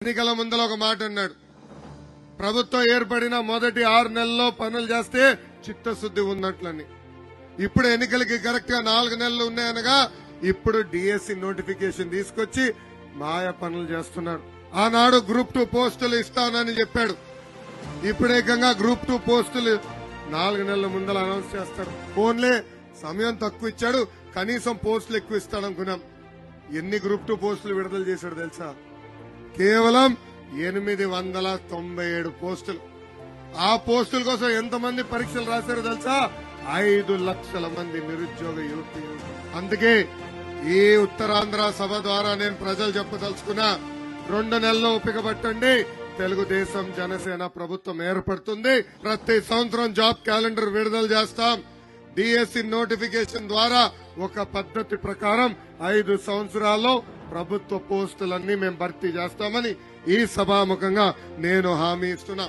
ఎన్నికల ముందల ఒక మాట అన్నాడు, ప్రభుత్వం ఏర్పడిన మొదటి 6 నెలల్లో పనులు చేస్తే చిత్తశుద్ది ఉన్నట్లని. ఇప్పుడు ఎన్నికలకి కరెక్ట్ గా 4 నెలలు ఉన్నాయనగా ఇప్పుడు డిఎస్సి నోటిఫికేషన్ తీసుకొచ్చి మాయ పనులు చేస్తున్నాడు. ఆనాడు గ్రూప్ 2 పోస్టులు ఇస్తానని చెప్పాడు. ఇప్పుడు ఏకంగా గ్రూప్ 2 పోస్టులు 4 నెలల ముందర అనౌన్స్ చేస్తాడు. ఫోన్లే సమయం తక్కువ ఇచ్చాడు, కనీసం పోస్టులు ఎక్కువ ఇస్తాడనుకున్నాం. ఎన్ని గ్రూప్ 2 పోస్టులు విడుదల చేశాడు తెలుసా? కేవలం 897 పోస్టులు. ఆ పోస్టుల కోసం ఎంతమంది పరీక్షలు రాశారో తెలుసా? 5 లక్షల మంది నిరుద్యోగ యువతి. అందుకే ఈ ఉత్తరాంధ్ర సభ ద్వారా నేను ప్రజలు చెప్పదలుచుకున్నా, 2 నెలల్లో ఓపిక పట్టండి. తెలుగుదేశం జనసేన ప్రభుత్వం ఏర్పడుతుంది. ప్రతి సంవత్సరం జాబ్ క్యాలెండర్ విడుదల చేస్తాం. డిఎస్సి నోటిఫికేషన్ ద్వారా ఒక పద్ధతి ప్రకారం 5 సంవత్సరాల్లో ప్రభుత్వ పోస్టులన్నీ మేము భర్తీ చేస్తామని ఈ సభాముఖంగా నేను హామీ ఇస్తున్నా.